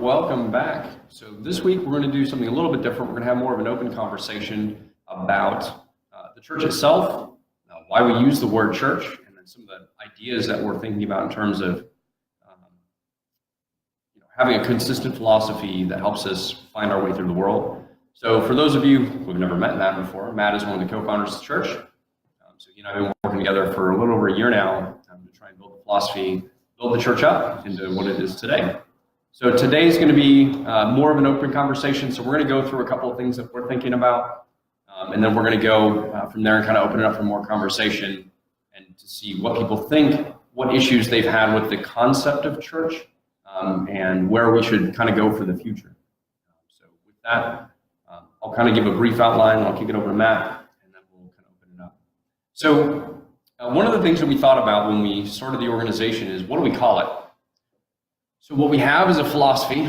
welcome back. So this week we're going to do something a little bit different. We're going to have more of an open conversation about the church itself, why we use the word church, and then some of the ideas that we're thinking about in terms of having a consistent philosophy that helps us find our way through the world. So for those of you who have never met Matt before, Matt is one of the co-founders of the church. So he and I have been working together for a little over a year now to try and build the philosophy, build the church up into what it is today. So today's going to be more of an open conversation. So we're going to go through a couple of things that we're thinking about, and then we're going to go from there and kind of open it up for more conversation and to see what people think, what issues they've had with the concept of church, and where we should kind of go for the future. So with that, I'll kind of give a brief outline. I'll kick it over to Matt, and then we'll kind of open it up. So one of the things that we thought about when we started the organization is, what do we call it? So what we have is a philosophy,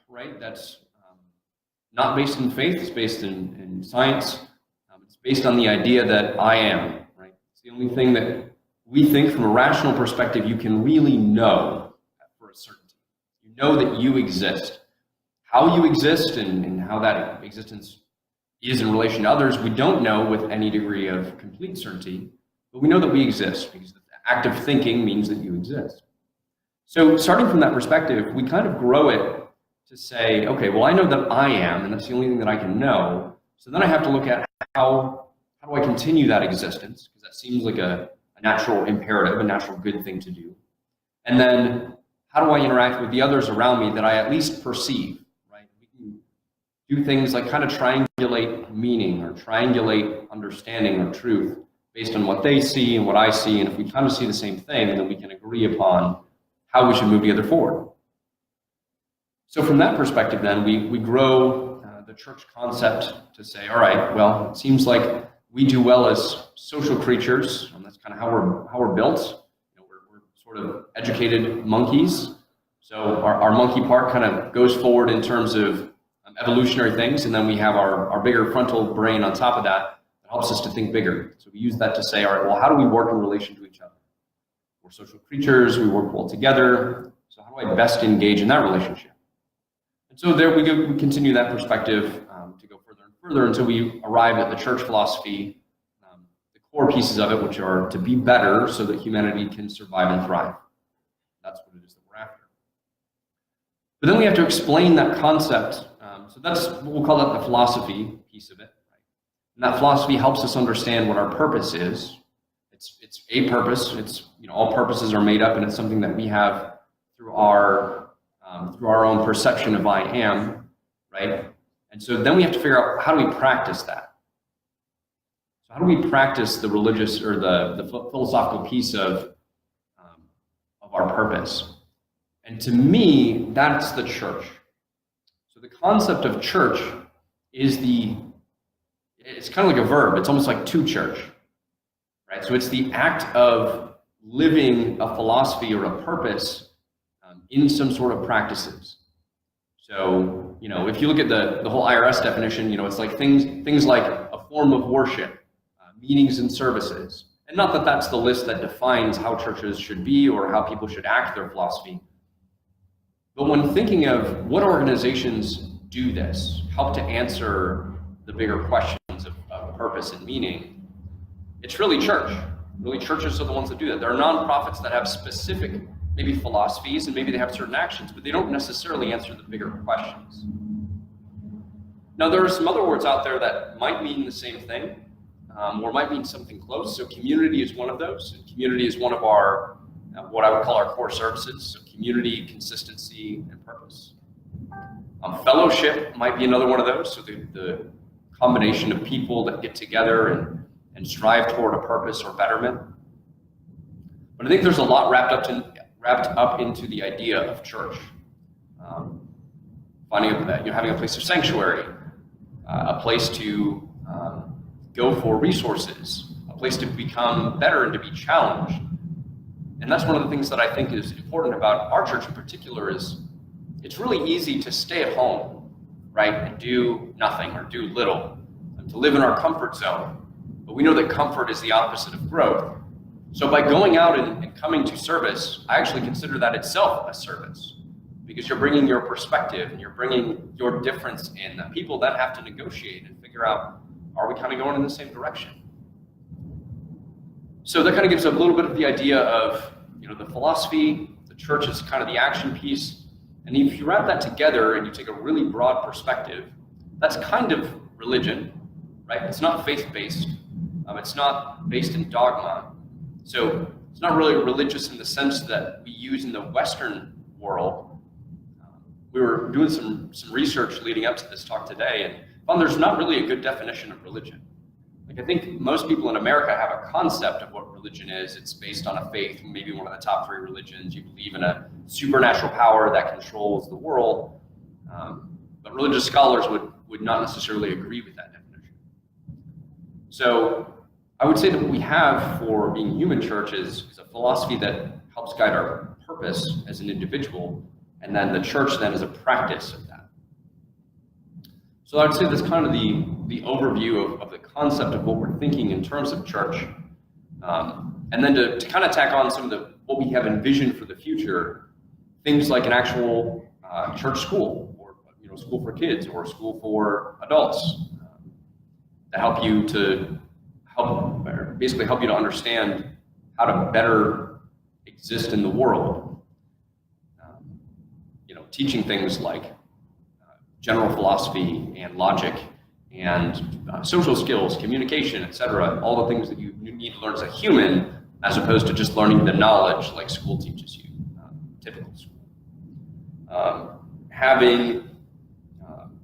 right, that's not based in faith, it's based in science. It's based on the idea that I am, right? It's the only thing that we think from a rational perspective you can really know for a certainty. You know that you exist. How you exist and how that existence is in relation to others, we don't know with any degree of complete certainty, but we know that we exist because the act of thinking means that you exist. So starting from that perspective, we kind of grow it to say, okay, well, I know that I am, and that's the only thing that I can know. So then I have to look at how do I continue that existence, because that seems like a natural imperative, a natural good thing to do. And then how do I interact with the others around me that I at least perceive, right? We can do things like kind of triangulate meaning or triangulate understanding or truth based on what they see and what I see. And if we kind of see the same thing, then we can agree upon how we should move together forward. So from that perspective, then, we grow the church concept to say, all right, well, it seems like we do well as social creatures, and that's kind of how we're built. We're sort of educated monkeys. So our monkey part kind of goes forward in terms of evolutionary things, and then we have our bigger frontal brain on top of that helps us to think bigger. So we use that to say, all right, well, how do we work in relation to each other? We're social creatures, we work well together, so how do I best engage in that relationship? And so there we continue that perspective to go further and further until we arrive at the church philosophy, the core pieces of it, which are to be better so that humanity can survive and thrive. That's what it is that we're after. But then we have to explain that concept, so that's what we'll call that the philosophy piece of it. Right? And that philosophy helps us understand what our purpose is. It's a purpose. It's, all purposes are made up, and it's something that we have through our own perception of I am, right? And so then we have to figure out, how do we practice that? So how do we practice the religious or the philosophical piece of our purpose? And to me, that's the church. So the concept of church is it's kind of like a verb. It's almost like to church. Right? So it's the act of living a philosophy or a purpose in some sort of practices. So, if you look at the whole IRS definition, it's like things like a form of worship, meetings and services. And not that that's the list that defines how churches should be or how people should act their philosophy. But when thinking of what organizations do this, help to answer the bigger questions of purpose and meaning, it's really church. Really, churches are the ones that do that. There are nonprofits that have specific, maybe philosophies, and maybe they have certain actions, but they don't necessarily answer the bigger questions. Now, there are some other words out there that might mean the same thing, or might mean something close. So community is one of those. And community is one of our, what I would call our core services. So community, consistency, and purpose. Fellowship might be another one of those. So the combination of people that get together and strive toward a purpose or betterment. But I think there's a lot wrapped up into the idea of church. Having a place of sanctuary, a place to go for resources, a place to become better and to be challenged. And that's one of the things that I think is important about our church in particular is it's really easy to stay at home, right, and do nothing or do little, and to live in our comfort zone. But we know that comfort is the opposite of growth. So by going out and coming to service, I actually consider that itself a service. because you're bringing your perspective and you're bringing your difference in that people then have to negotiate and figure out, are we kind of going in the same direction? So that kind of gives a little bit of the idea of, the philosophy, the church is kind of the action piece. And if you wrap that together and you take a really broad perspective, that's kind of religion, right? It's not faith-based. It's not based in dogma. So it's not really religious in the sense that we use in the Western world. We were doing some research leading up to this talk today and found there's not really a good definition of religion. Like, I think most people in America have a concept of what religion is. It's based on a faith, maybe one of the top 3 religions. You believe in a supernatural power that controls the world. But religious scholars would not necessarily agree with that definition. So I would say that what we have for being human church is a philosophy that helps guide our purpose as an individual, and then the church then is a practice of that. So I would say that's kind of the overview of the concept of what we're thinking in terms of church. And then to kind of tack on some of what we have envisioned for the future, things like an actual church school, or school for kids, or school for adults, that help you to help you to understand how to better exist in the world. Teaching things like general philosophy and logic and social skills, communication, etc. All the things that you need to learn as a human, as opposed to just learning the knowledge like school teaches you, typical school.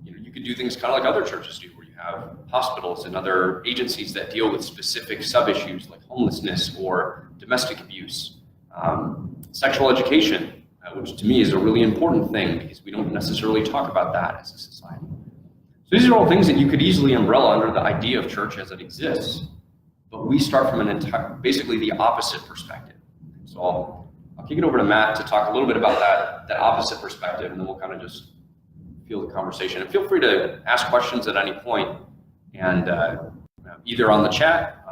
You could do things kind of like other churches do, where you have hospitals and other agencies that deal with specific sub-issues like homelessness or domestic abuse, sexual education, which to me is a really important thing because we don't necessarily talk about that as a society. So these are all things that you could easily umbrella under the idea of church as it exists, but we start from basically the opposite perspective. So I'll kick it over to Matt to talk a little bit about that opposite perspective, and then we'll kind of just feel the conversation. And feel free to ask questions at any point, and either on the chat,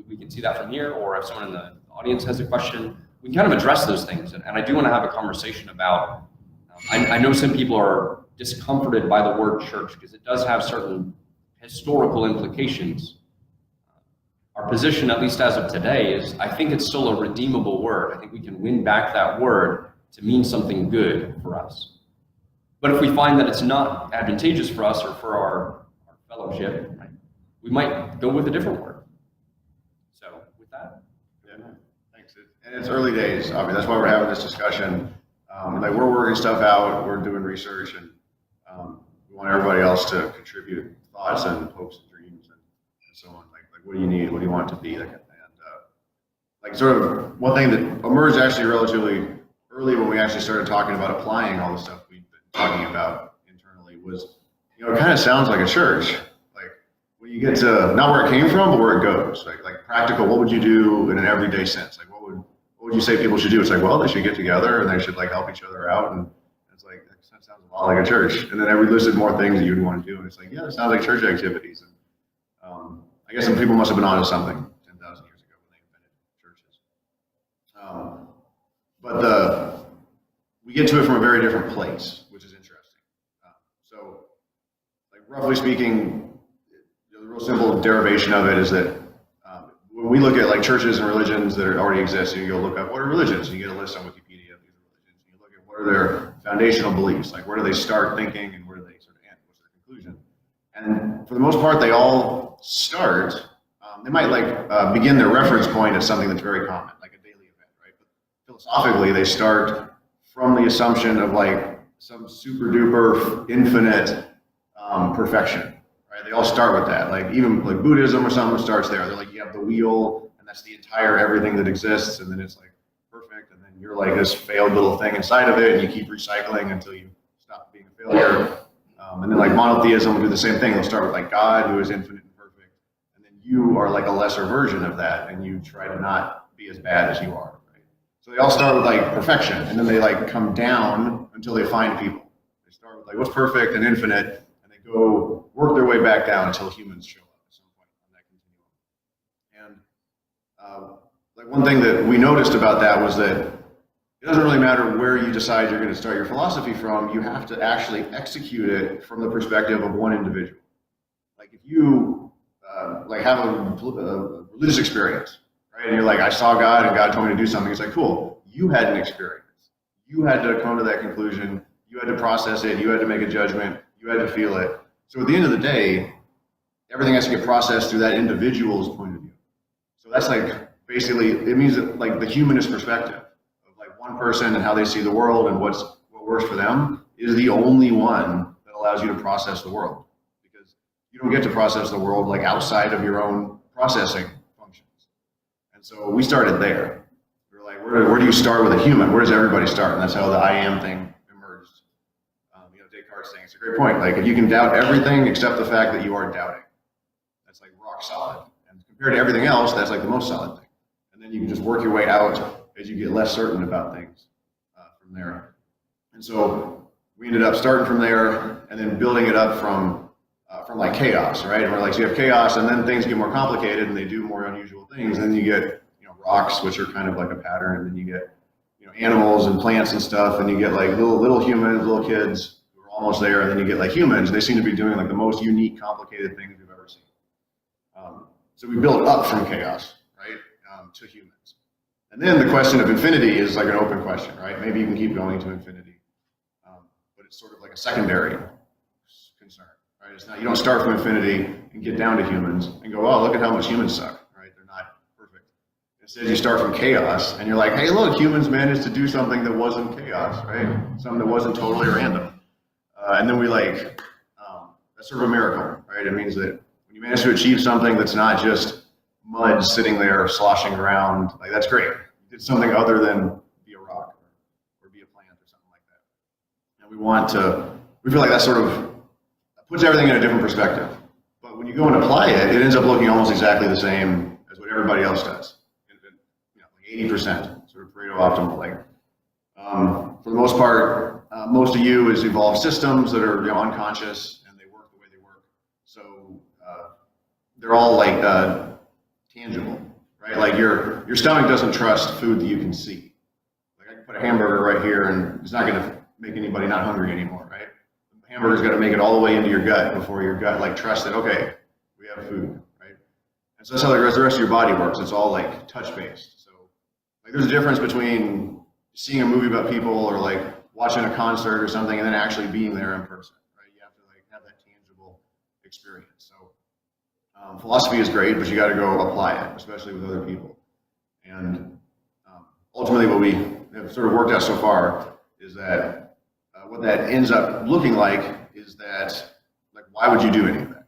we can see that from here, or if someone in the audience has a question, we can kind of address those things. And I do want to have a conversation about, I know some people are discomforted by the word church because it does have certain historical implications. Our position, at least as of today, is I think it's still a redeemable word. I think we can win back that word to mean something good for us. But if we find that it's not advantageous for us or for our fellowship, right, we might go with a different word. So with that. Yeah, thanks. And it's early days, obviously. That's why we're having this discussion. We're working stuff out, we're doing research, and we want everybody else to contribute thoughts and hopes and dreams and so on. Like what do you need? What do you want it to be? Sort of one thing that emerged actually relatively early when we actually started talking about applying all the stuff we've been talking about internally was, it kind of sounds like a church. Like when you get to not where it came from, but where it goes. Like practical, what would you do in an everyday sense? Like what would you say people should do? It's like, well, they should get together and they should help each other out. And it's like, that sounds a lot like a church. And then we listed more things that you'd want to do. And it's like, yeah, it sounds like church activities. And I guess some people must have been onto something 10,000 years ago when they invented churches. But we get to it from a very different place, which is interesting. So roughly speaking, the real simple derivation of it is that when we look at churches and religions that already exist, you go look up what are religions, and you get a list on Wikipedia of these religions. And you look at what are their foundational beliefs, where do they start thinking and where do they sort of end, what's their conclusion. And for the most part, they all start, they might begin their reference point at something that's very common, like a daily event, right? But philosophically, they start from the assumption of some super duper infinite perfection. Right? They all start with that. Even Buddhism or something starts there. They're you have the wheel, and that's the entire everything that exists, and then it's perfect, and then you're this failed little thing inside of it, and you keep recycling until you stop being a failure. And then monotheism will do the same thing. They'll start with God, who is infinite and perfect, and then you are a lesser version of that, and you try to not be as bad as you are. Right? So they all start with perfection, and then they come down until they find people. They start with what's perfect and infinite, and they go work their way back down until humans show up at some point on that continuum. And one thing that we noticed about that was that it doesn't really matter where you decide you're going to start your philosophy from. You have to actually execute it from the perspective of one individual. Like if you like have a religious experience, right? And you're like, I saw God and God told me to do something. It's like, cool. You had an experience. You had to come to that conclusion. You had to process it. You had to make a judgment. You had to feel it. So at the end of the day, everything has to get processed through that individual's point of view. So that's like basically, it means that like the humanist perspective of like one person and how they see the world and what works for them is the only one that allows you to process the world. Because you don't get to process the world like outside of your own processing functions. And so we started there. We were like, where do you start with a human? Where does everybody start? And that's how the I am thing emerged. Descartes saying, it's a great point. Like if you can doubt everything except the fact that you are doubting, that's like rock solid. And compared to everything else, that's like the most solid thing. And then you can just work your way out as you get less certain about things from there. And so we ended up starting from there and then building it up from like chaos, right? And we're like, so you have chaos, and then things get more complicated and they do more unusual things. And then you get rocks, which are kind of like a pattern, and then you get animals and plants and stuff, and you get like little humans, little kids who are almost there, and then you get like humans. They seem to be doing like the most unique, complicated things we've ever seen. So we build up from chaos, right, to humans. And then the question of infinity is like an open question, right? Maybe you can keep going to infinity, but it's sort of like a secondary concern, right? It's not, you don't start from infinity and get down to humans and go, oh, look at how much humans suck, right? They're not perfect. Instead, you start from chaos and you're like, hey, look, humans managed to do something that wasn't chaos, right? Something that wasn't totally random. And then we like, that's sort of a miracle, right? It means that when you manage to achieve something that's not just mud sitting there sloshing around, like that's great. You did something other than be a rock or be a plant or something like that. And we feel like that sort of puts everything in a different perspective. But when you go and apply it, it ends up looking almost exactly the same as what everybody else does. Like 80%, sort of Pareto optimal. Like for the most part, most of you is evolved systems that are unconscious and they work the way they work. So they're all like tangible, right? Like your stomach doesn't trust food that you can see. Like I can put a hamburger right here and it's not going to make anybody not hungry anymore, right? The hamburger's got to make it all the way into your gut before your gut like trusts that, okay, we have food, right? And so that's how the rest of your body works. It's all like touch based. So like there's a difference between seeing a movie about people or like watching a concert or something and then actually being there in person, right? You have to like have that tangible experience. So philosophy is great, but you got to go apply it, especially with other people. And ultimately what we have sort of worked out so far is that what that ends up looking like is that, like, why would you do any of that,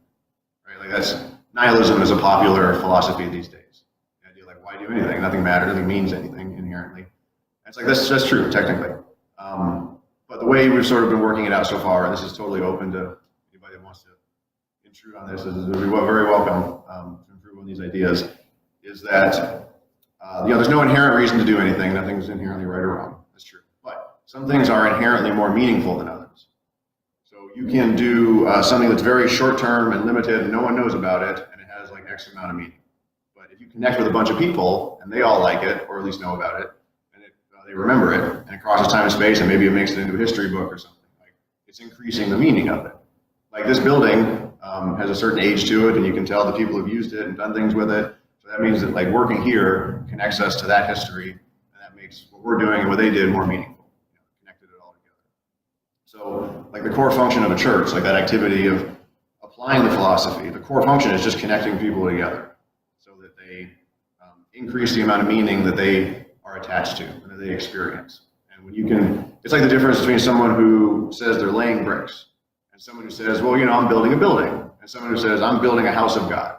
right? Like that's, nihilism is a popular philosophy these days. The idea like, why do anything? Nothing matters, nothing means anything inherently. And it's like, that's true, technically. But the way we've sort of been working it out so far, and this is totally open to anybody that wants to intrude on this, is very welcome to improve on these ideas, is that there's no inherent reason to do anything. Nothing's inherently right or wrong. That's true. But some things are inherently more meaningful than others. So you can do something that's very short-term and limited, and no one knows about it, and it has like X amount of meaning. But if you connect with a bunch of people, and they all like it, or at least know about it, and they remember it, and it crosses time and space, and maybe it makes it into a history book or something, like it's increasing the meaning of it. Like this building has a certain age to it, and you can tell the people have used it and done things with it. So that means that like working here connects us to that history, and that makes what we're doing and what they did more meaningful. Connected it all together. So like the core function of a church, like that activity of applying the philosophy, the core function is just connecting people together so that they increase the amount of meaning that they are attached to and that they experience. And when you can, it's like the difference between someone who says they're laying bricks and someone who says, well, I'm building a building, and someone who says, I'm building a house of God.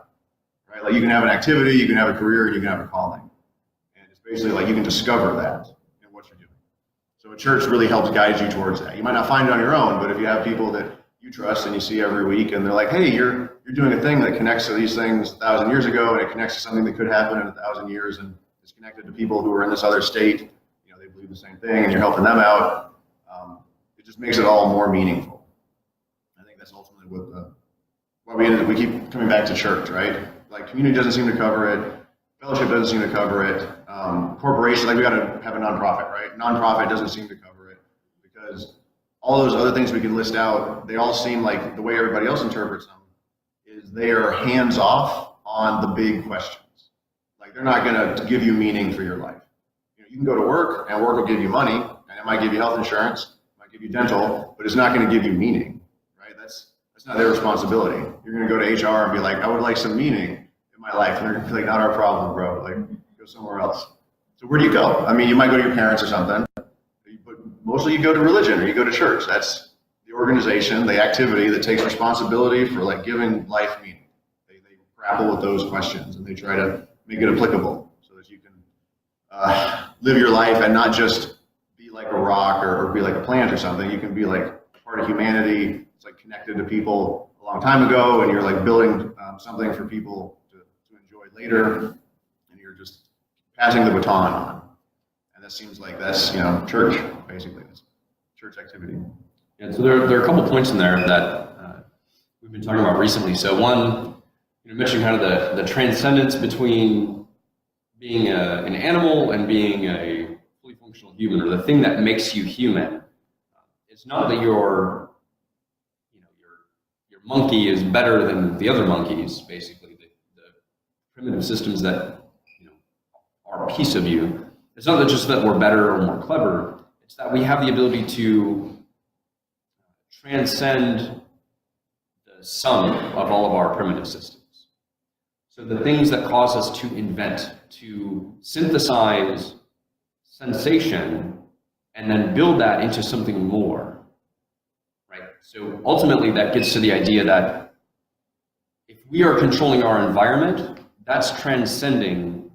Right? Like you can have an activity, you can have a career, you can have a calling. And it's basically like you can discover that in what you're doing. So a church really helps guide you towards that. You might not find it on your own, but if you have people that you trust and you see every week and they're like, hey, you're doing a thing that connects to these things 1,000 years ago, and it connects to something that could happen in 1,000 years, and it's connected to people who are in this other state, they believe the same thing, and you're helping them out, it just makes it all more meaningful. I think that's ultimately why we keep coming back to church, right? Like community doesn't seem to cover it, fellowship doesn't seem to cover it, corporations, like we got to have a nonprofit, right? Nonprofit doesn't seem to cover it because all those other things we can list out, they all seem like the way everybody else interprets them is they are hands off on the big questions. Like they're not going to give you meaning for your life. You can go to work and work will give you money and it might give you health insurance, it might give you dental, but it's not going to give you meaning, right? That's not their responsibility. You're going to go to HR and be like, I would like some meaning in my life. And they're going to be like, not our problem, bro. Like, go somewhere else. So where do you go? I mean, you might go to your parents or something, but mostly you go to religion or you go to church. That's the organization, the activity that takes responsibility for like giving life meaning. They grapple with those questions and they try to make it applicable so that you can live your life and not just be like a rock or be like a plant or something. You can be like part of humanity. It's like connected to people a long time ago and you're like building something for people to enjoy later and you're just passing the baton on. And that seems like that's, church, basically. That's church activity. Yeah, so there are a couple points in there that we've been talking about recently. So one, you mentioned kind of the transcendence between being an animal and being a fully functional human, or the thing that makes you human. It's not that your monkey is better than the other monkeys, basically. The primitive systems that are a piece of you. It's not just that we're better or more clever. It's that we have the ability to transcend the sum of all of our primitive systems. So the things that cause us to invent, to synthesize sensation, and then build that into something more. Right? So ultimately that gets to the idea that if we are controlling our environment, that's transcending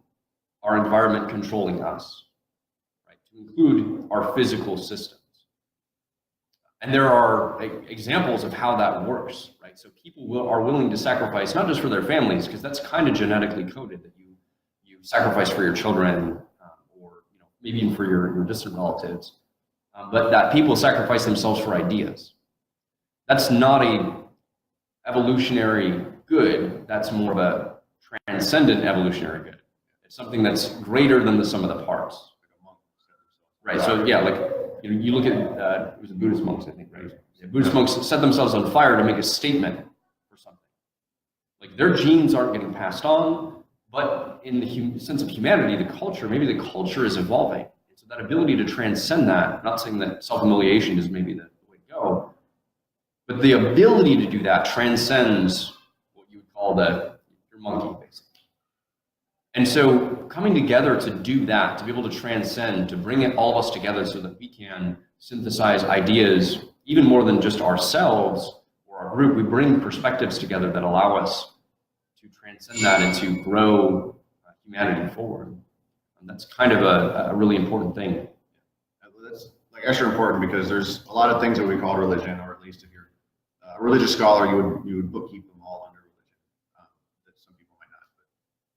our environment controlling us, right? To include our physical systems. And there are examples of how that works, right? So people are willing to sacrifice, not just for their families, because that's kind of genetically coded that you sacrifice for your children or maybe even for your distant relatives, but that people sacrifice themselves for ideas. That's not a evolutionary good, that's more of a transcendent evolutionary good. It's something that's greater than the sum of the parts. Right, so yeah, like you look at, it was the Buddhist monks, I think, right? Yeah, Buddhist monks set themselves on fire to make a statement for something. Like their genes aren't getting passed on, but in the sense of humanity, the culture, maybe the culture is evolving. And so that ability to transcend that, not saying that self-humiliation is maybe the way to go, but the ability to do that transcends what you would call your monkey, basically. And so coming together to do that, to be able to transcend, to bring all of us together so that we can synthesize ideas, even more than just ourselves or our group, we bring perspectives together that allow us to transcend that and to grow humanity forward. And that's kind of a really important thing. That's like extra important because there's a lot of things that we call religion, or at least if you're a religious scholar, you would bookkeep them all under religion. That some people might not.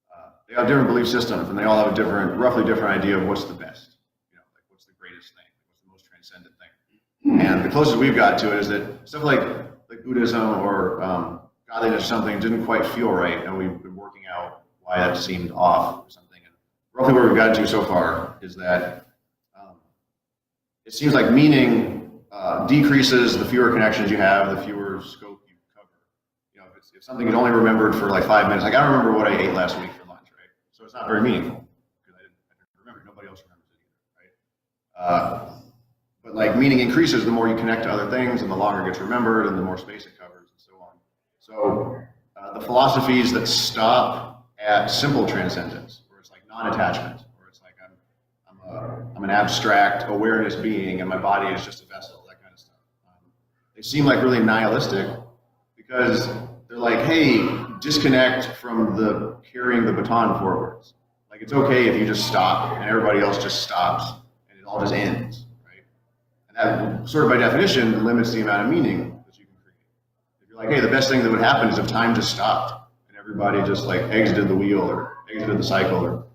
But, they have different belief systems, and they all have a roughly different idea of what's the best. Like what's the greatest thing, what's the most transcendent thing. And the closest we've got to it is that stuff like Buddhism or godliness or something didn't quite feel right, and we've been working out why that seemed off or something. And roughly where we've gotten to so far is that it seems like meaning decreases the fewer connections you have, the fewer scope you cover. If something is only remembered for like 5 minutes, like I don't remember what I ate last week for lunch, right? So it's not very meaningful because I didn't remember. Nobody else remembers it either, right? But like meaning increases the more you connect to other things, and the longer it gets remembered, and the more space it covers, and so on. So the philosophies that stop at simple transcendence, where it's like non-attachment, where it's like I'm an abstract awareness being, and my body is just a vessel, that kind of stuff. They seem like really nihilistic because they're like, hey, disconnect from the carrying the baton forwards. Like it's okay if you just stop and everybody else just stops and it all just ends, right? And that sort of by definition limits the amount of meaning that you can create. If you're like, hey, the best thing that would happen is if time just stopped and everybody just like exited the wheel or exited the cycle or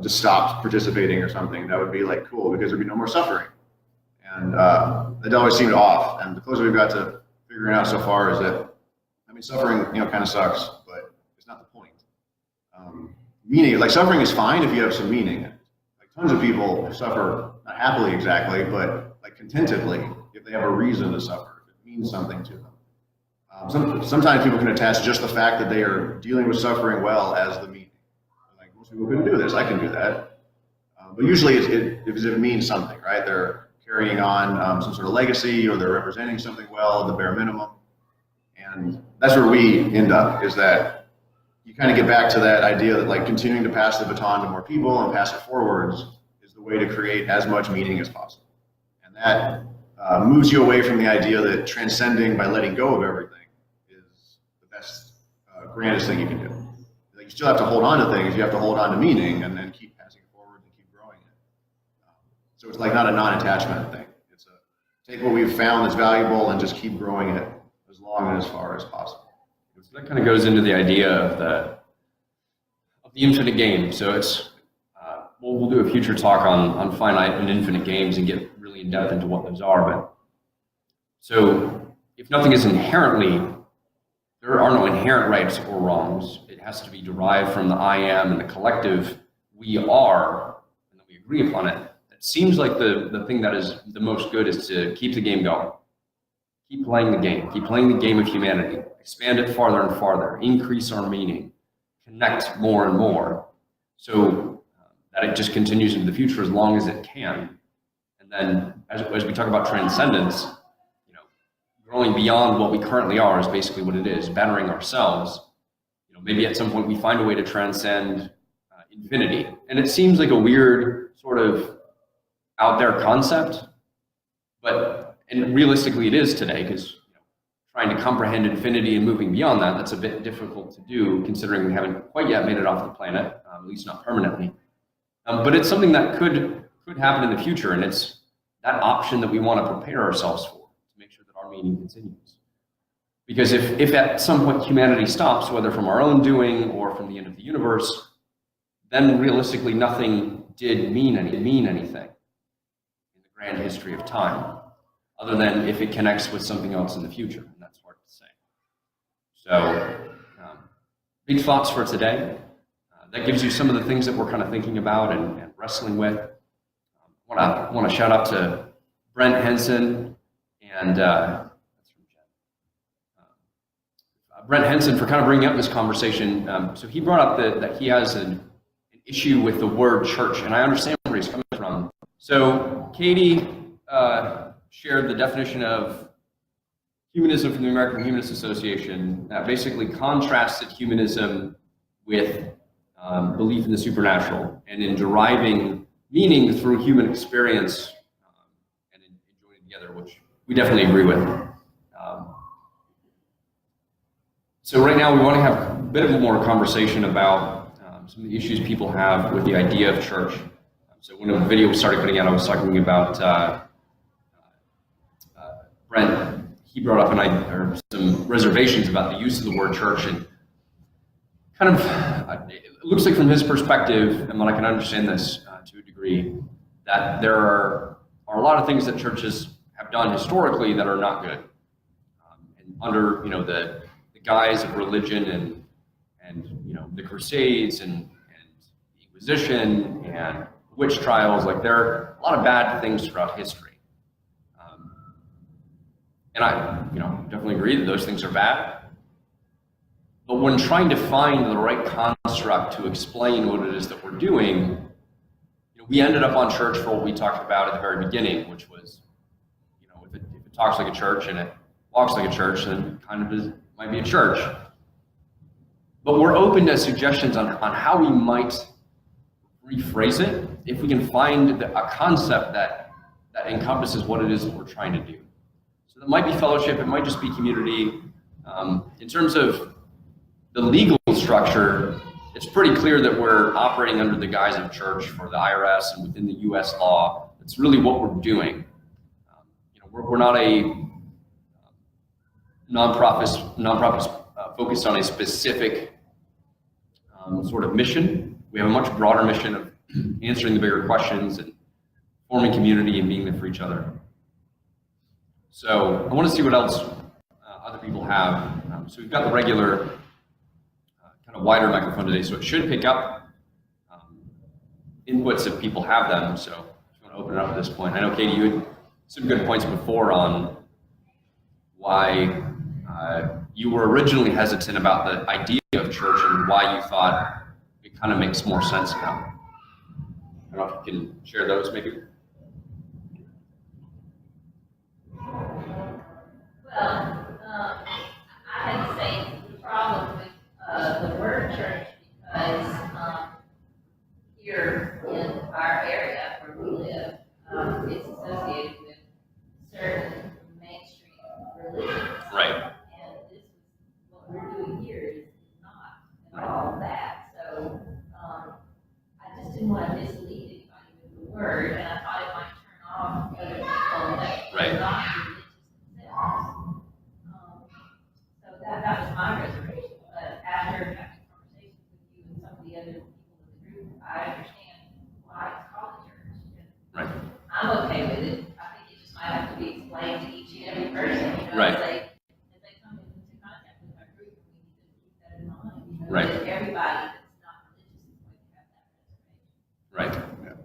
just stopped participating or something, that would be like cool because there'd be no more suffering. And it always seemed off. And the closer we've got to figuring out so far is that, I mean, suffering, kind of sucks, but it's not the point. meaning. Like suffering is fine if you have some meaning. Like tons of people suffer, not happily exactly, but like contentedly if they have a reason to suffer, if it means something to them. Sometimes people can attach just the fact that they are dealing with suffering well as the meaning. Like most people couldn't do this, I can do that. But usually it means something, right? They're carrying on some sort of legacy, or they're representing something well at the bare minimum. And that's where we end up, is that you kind of get back to that idea that like continuing to pass the baton to more people and pass it forwards is the way to create as much meaning as possible. And that moves you away from the idea that transcending by letting go of everything is the best, grandest thing you can do. Like you still have to hold on to things, you have to hold on to meaning, and then keep passing it forward and keep growing it. So it's like not a non-attachment thing. It's a take what we've found that's valuable and just keep growing it as long and as far as possible. So that kind of goes into the idea of the infinite game. So it's we'll do a future talk on finite and infinite games and get really in depth into what those are. But so if nothing is inherently, there are no inherent rights or wrongs. It has to be derived from the I am and the collective we are, and then we agree upon it. It seems like the thing that is the most good is to keep the game going. Keep playing the game. Keep playing the game of humanity. Expand it farther and farther. Increase our meaning. Connect more and more. So that it just continues into the future as long as it can. And then as we talk about transcendence, growing beyond what we currently are is basically what it is, bettering ourselves. Maybe at some point we find a way to transcend infinity. And it seems like a weird sort of out there concept, and realistically it is today, because trying to comprehend infinity and moving beyond that, that's a bit difficult to do considering we haven't quite yet made it off the planet, at least not permanently. But it's something that could happen in the future, and it's that option that we want to prepare ourselves for, to make sure that our meaning continues. Because if at some point humanity stops, whether from our own doing or from the end of the universe, then realistically nothing did mean anything in the grand history of time, other than if it connects with something else in the future, and that's hard to say. So, big thoughts for today. That gives you some of the things that we're kind of thinking about and wrestling with. I want to shout out to Brent Henson and Brent Henson for kind of bringing up this conversation. So he brought up that he has an issue with the word church, and I understand where he's coming from. So Katie shared the definition of humanism from the American Humanist Association that basically contrasted humanism with belief in the supernatural and in deriving meaning through human experience and in joining together, which we definitely agree with. So right now we want to have a bit of a more conversation about some of the issues people have with the idea of church. So when the video started putting out, I was talking about Brent. He brought up some reservations about the use of the word church, and kind of, it looks like from his perspective, and when I can understand this to a degree, that there are a lot of things that churches have done historically that are not good. And under the guise of religion and the Crusades and the Inquisition and witch trials, like there are a lot of bad things throughout history. And I definitely agree that those things are bad. But when trying to find the right construct to explain what it is that we're doing, we ended up on church for what we talked about at the very beginning, which was, if it talks like a church and it walks like a church, then it kind of might be a church. But we're open to suggestions on how we might rephrase it if we can find a concept that encompasses what it is that we're trying to do. So that might be fellowship, it might just be community. In terms of the legal structure, it's pretty clear that we're operating under the guise of church for the IRS and within the U.S. law. That's really what we're doing. We're not a nonprofit focused on a specific sort of mission. We have a much broader mission of answering the bigger questions and forming community and being there for each other. So I want to see what else other people have. So we've got the regular kind of wider microphone today, so it should pick up. inputs if people have them. So if you want to open it up at this point. I know, Katie, you had some good points before on why you were originally hesitant about the idea of church and why you thought it kind of makes more sense now. I don't know if you can share those maybe. Well, I had the same problem with the word church because here in our area where we live, it's associated with certain mainstream religions. Right. And this is what we're doing here is not at all that. So I just didn't want to mislead anybody with the word, and I thought it might turn off other people that Right. are not religious themselves. So that was my reservation. But after having conversations with you and some of the other people in the group, I understand why it's called a church. Right. I'm okay with it. I think it just might have to be explained to each and every person, Right. As they come into contact with our group, we need to keep that in mind. Right. That everybody that's not religious is going to have that reservation. Right.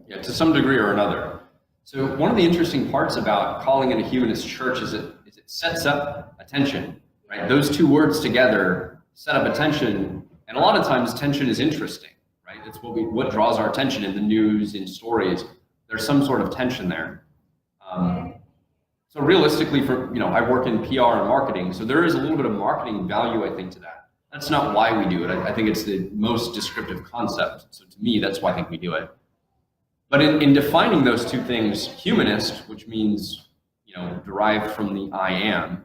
Yeah, to some degree or another. So one of the interesting parts about calling it a humanist church is it sets up attention. Right? Those two words together set up attention, and a lot of times tension is interesting. Right? It's what draws our attention in the news, in stories. There's some sort of tension there. So realistically, I work in PR and marketing, so there is a little bit of marketing value, I think, to that. That's not why we do it. I think it's the most descriptive concept. So to me, that's why I think we do it. But in defining those two things, humanist, which means, derived from the I am,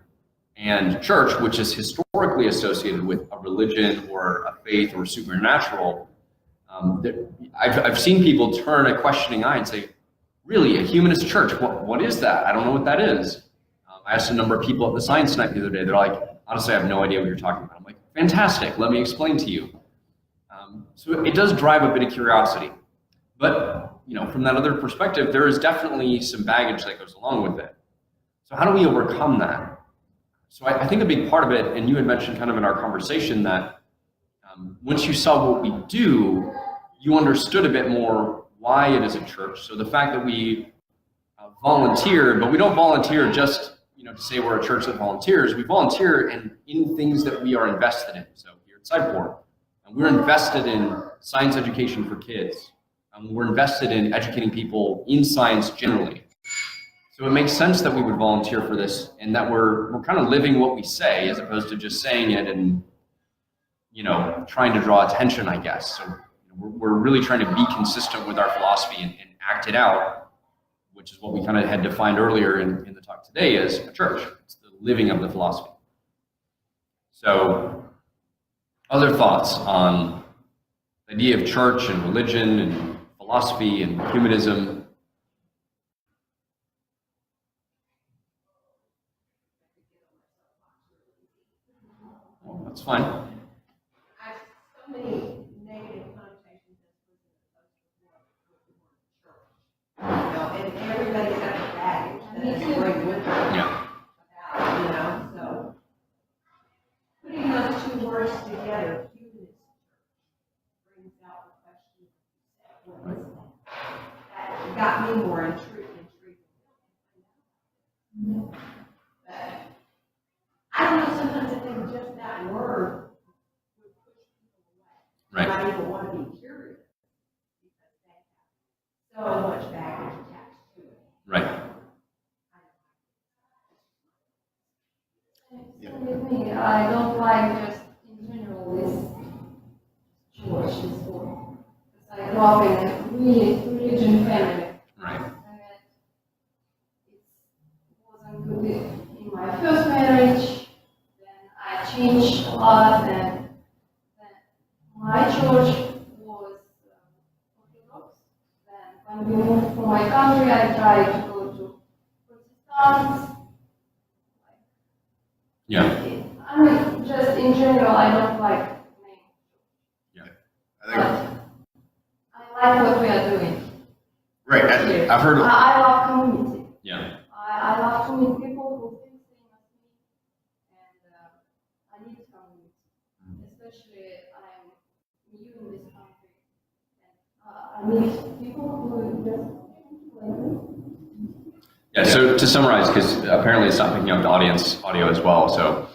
and church, which is historically associated with a religion or a faith or supernatural, I've seen people turn a questioning eye and say, really, a humanist church, what is that? I don't know what that is. I asked a number of people at the science night the other day. They're like, honestly, I have no idea what you're talking about. I'm like, fantastic, let me explain to you. So it does drive a bit of curiosity. But, from that other perspective, there is definitely some baggage that goes along with it. So how do we overcome that? So I think a big part of it, and you had mentioned kind of in our conversation that once you saw what we do, you understood a bit more why it is a church. So the fact that we volunteer, but we don't volunteer just to say we're a church that volunteers. We volunteer in things that we are invested in. So here at Sideport, we're invested in science education for kids. We're invested in educating people in science generally. So it makes sense that we would volunteer for this, and that we're kind of living what we say as opposed to just saying it and trying to draw attention, I guess. So we're really trying to be consistent with our philosophy and act it out, which is what we kind of had defined earlier in the talk today as a church. It's the living of the philosophy. So other thoughts on the idea of church and religion and philosophy and humanism? Well, that's fine. So many negative connotations and everybody's got a baggage that they bring with them. Yeah. So putting those two words together, humanist brings out the question of what is that? That got me more intrigued. But I don't know, sometimes I think just that word would push people away. Right. Not even want to be curious because they have so much baggage attached to it. Right. With me, I don't like just in general this church, this word. Because I grew up in a really religion family. Right. And it wasn't good in my first marriage. Then I changed a lot, and then my church was Orthodox. Then when we moved from my country, I tried to go to Protestants. Yeah. I mean, just in general, I don't like name. Yeah. I think, I like what we are doing. right, here. I've heard of, I love community. Yeah. I love to meet people who think same as me, and I need community. Especially I'm new in this country, and I meet people who just like Yeah, so to summarize, because apparently it's not picking up the audience audio as well. So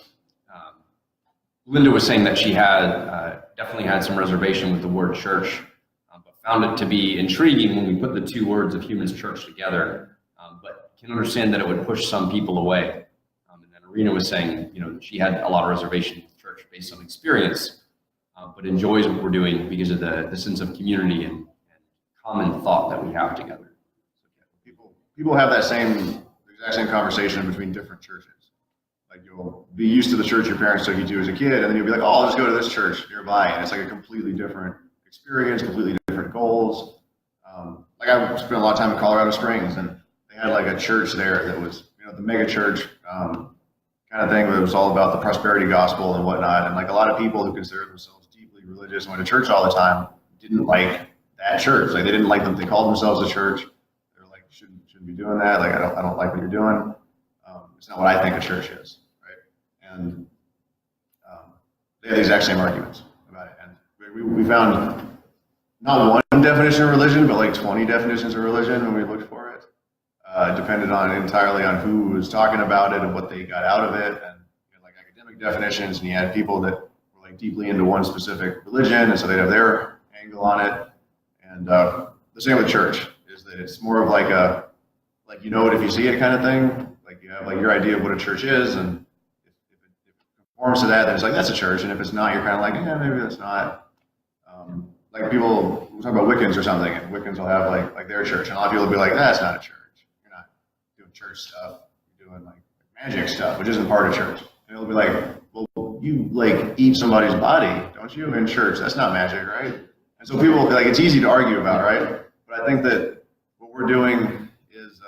Linda was saying that she had definitely had some reservation with the word church, but found it to be intriguing when we put the two words of humanist church together, but can understand that it would push some people away. And then Arena was saying, she had a lot of reservation with church based on experience, but enjoys what we're doing because of the sense of community and common thought that we have together. People have that exact same conversation between different churches. Like you'll be used to the church your parents took you to as a kid, and then you'll be like, oh, I'll just go to this church nearby, and it's like a completely different experience, completely different goals. Like I spent a lot of time in Colorado Springs, and they had like a church there that was, the mega church kind of thing, where it was all about the prosperity gospel and whatnot. And like a lot of people who consider themselves deeply religious and went to church all the time didn't like that church. Like they didn't like them. They called themselves a church. They're like, shouldn't be doing that. Like I don't like what you're doing. It's not what I think a church is, right? And they had the exact same arguments about it. And we found not one definition of religion, but like 20 definitions of religion when we looked for it. Depended entirely on who was talking about it and what they got out of it, and like academic definitions. And you had people that were like deeply into one specific religion, and so they'd have their angle on it. And the same with church is that it's more of like it if you see it kind of thing. Like you have like your idea of what a church is, and if it conforms to that, then it's like that's a church. And if it's not, you're kind of like, yeah, maybe that's not. Like people we'll talk about Wiccans or something, and Wiccans will have like their church, and a lot of people will be like, that's not a church. You're not doing church stuff. You're doing like magic stuff, which isn't part of church. And it'll be like, well, you like eat somebody's body, don't you, in church? That's not magic, right? And so people like it's easy to argue about, right? But I think that what we're doing is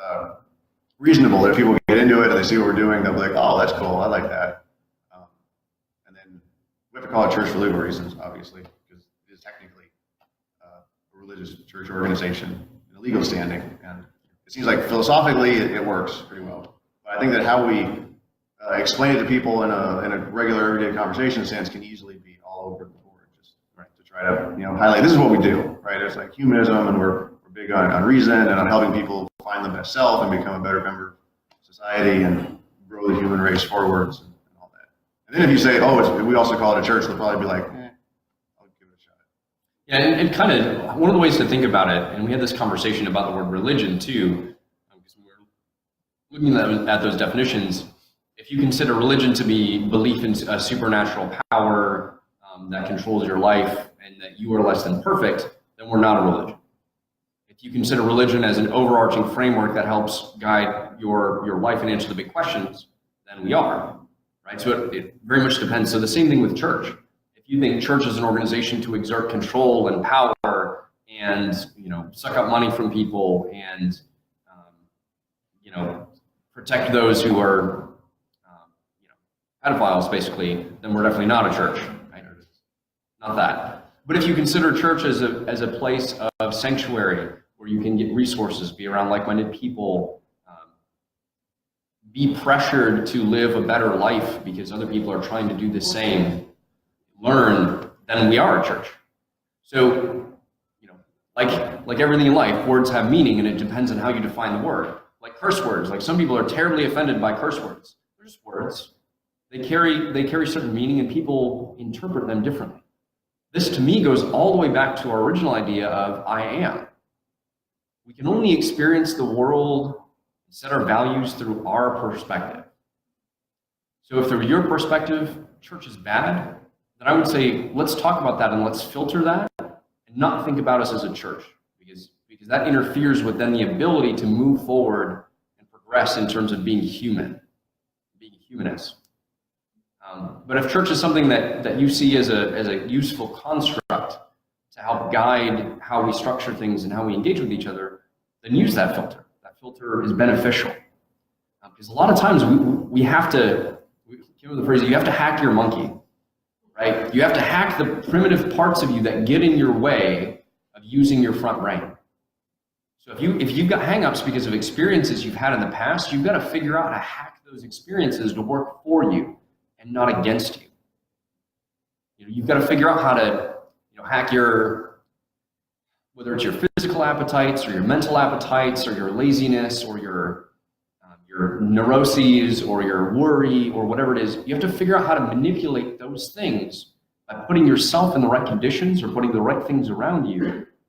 reasonable. That if people get into it and they see what we're doing, they'll be like, oh, that's cool. I like that. And then we have to call it church for legal reasons, obviously, because it is technically a religious church organization in a legal standing. And it seems like philosophically it works pretty well. But I think that how we explain it to people in a regular everyday conversation sense can easily be all over the board, just right, to try to highlight this is what we do, right? It's like humanism, and we're big on reason and on helping people find the best self and become a better member of society and grow the human race forwards and all that. And then if you say, oh, we also call it a church, they'll probably be like, I'll give it a shot. Yeah, and kind of one of the ways to think about it, and we had this conversation about the word religion too, because we were looking at those definitions. If you consider religion to be belief in a supernatural power that controls your life and that you are less than perfect, then we're not a religion. If you consider religion as an overarching framework that helps guide your life and answer the big questions, then we are, right? So it very much depends. So the same thing with church. If you think church is an organization to exert control and power and suck up money from people and protect those who are pedophiles, basically, then we're definitely not a church, right? Not that. But if you consider church as a place of sanctuary where you can get resources, be around like-minded people, be pressured to live a better life because other people are trying to do the same, learn, then we are a church. So, like everything in life, words have meaning, and it depends on how you define the word. Like curse words, like some people are terribly offended by curse words. They're just words. They carry certain meaning, and people interpret them differently. This, to me, goes all the way back to our original idea of I am. We can only experience the world and set our values through our perspective. So if through your perspective, church is bad, then I would say, let's talk about that and let's filter that and not think about us as a church, because that interferes with then the ability to move forward and progress in terms of being human, being humanist. But if church is something that you see as a useful construct to help guide how we structure things and how we engage with each other, then use that filter. That filter is beneficial. Because a lot of times we have to, the phrase, you have to hack your monkey, right? You have to hack the primitive parts of you that get in your way of using your front brain. So if you've got hangups because of experiences you've had in the past, you've got to figure out how to hack those experiences to work for you and not against you. You've got to figure out how to hack your whether it's your physical appetites or your mental appetites or your laziness or your neuroses or your worry or whatever it is, you have to figure out how to manipulate those things by putting yourself in the right conditions or putting the right things around you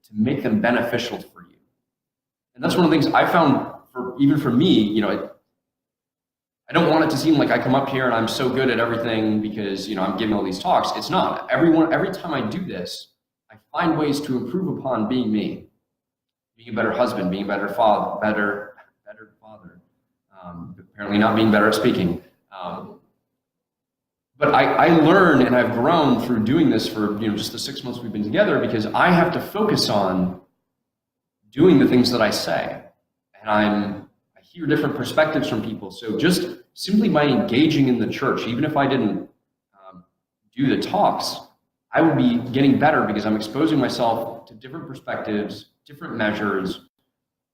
to make them beneficial for you. And that's one of the things I found, even for me, I don't want it to seem like I come up here and I'm so good at everything because, I'm giving all these talks. It's not. Every time I do this, I find ways to improve upon being me, being a better husband, being a better father, better father, apparently not being better at speaking. But I learn and I've grown through doing this for, just the 6 months we've been together, because I have to focus on doing the things that I say. And I hear different perspectives from people. So just simply by engaging in the church, even if I didn't do the talks, I would be getting better because I'm exposing myself to different perspectives, different measures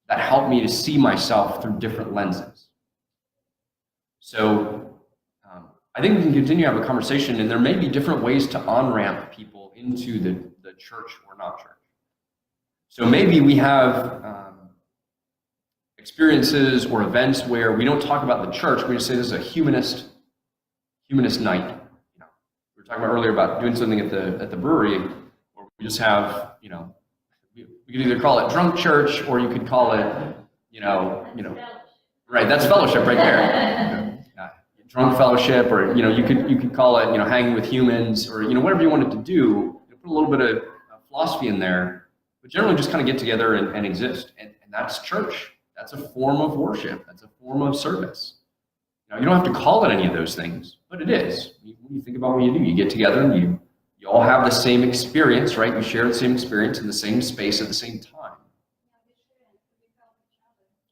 that help me to see myself through different lenses. So I think we can continue to have a conversation, and there may be different ways to on-ramp people into the church or not church. So maybe we have experiences or events where we don't talk about the church. We just say this is a humanist night. We were talking about earlier about doing something at the brewery, or we just have, we could either call it drunk church, or you could call it, right? That's fellowship right there. Drunk fellowship, or you could call it hanging with humans, or whatever you wanted to do. Put a little bit of philosophy in there, but generally just kind of get together and exist, and that's church. That's a form of worship. That's a form of service. You don't have to call it any of those things, but it is. When you think about what you do, you get together and you all have the same experience, right? You share the same experience in the same space at the same time.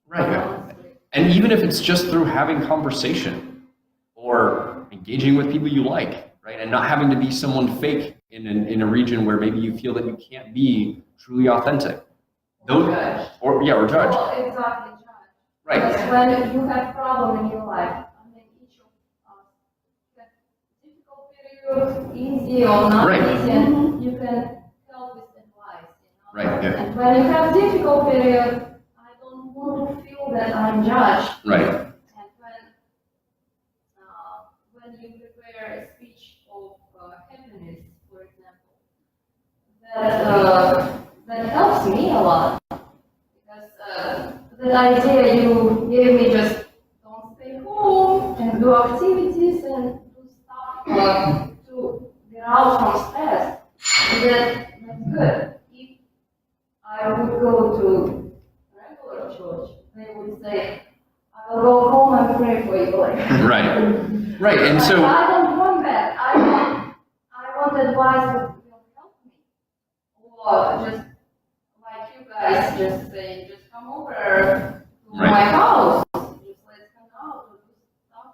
Right. And even if it's just through having conversation or engaging with people you like, right? And not having to be someone fake in a region where maybe you feel that you can't be truly authentic. Or judge. Or judge. Well, exactly, judge. Right. Because when you have problem in your life, each of us have difficult period, easy or not Right. easy, and you can help with advice. Right. Yeah. And when you have difficult period, I don't want to feel that I'm judged. Right. And when you prepare a speech of happiness, for example, that helps me a lot. Because that idea you gave me, just don't stay home and do activities and do stuff to get out from stress. And that's good. If I would go to regular church, they would say, I will go home and pray for you. Right. Right. And so I don't want that. I want advice that will help me. Or just like you guys just say, just come over to my house. Just let's hang out and do stuff.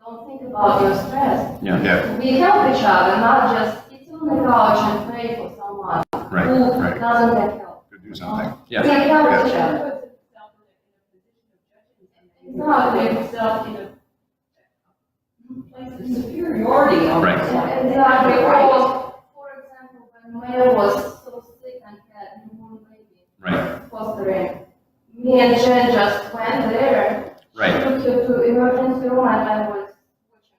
Don't think about your stress. yeah. We help each other, not just sit on the couch and pray for someone Right. who Right. doesn't get help. Go do something. Yeah. We help Yeah. each other. Exactly. Yourself in a place of superiority. Right. Exactly. Or, for example, when Mary was so sick and had newborn baby, Right. fostering, me and Jen just went there. Right. She took her to emergency room and I was watching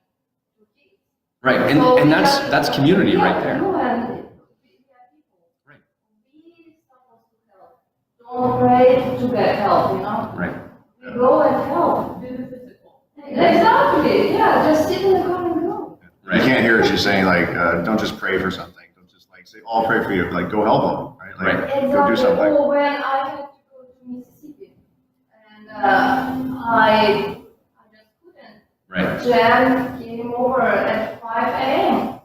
two kids. Right. So And we that's have- community yeah, right there. no, and we are people. Right. We supposed to help. Don't pray to get help, Right. We go and help. Do the physical. Exactly. Yeah, just sit in the car and go. You can't hear it. She's saying don't just pray for something. Don't just say, I'll pray for you. Go help them, right? Right. Go do Exactly. something. Or when I had to go to Mississippi, and I just couldn't. Right. Jan came over at 5 a.m.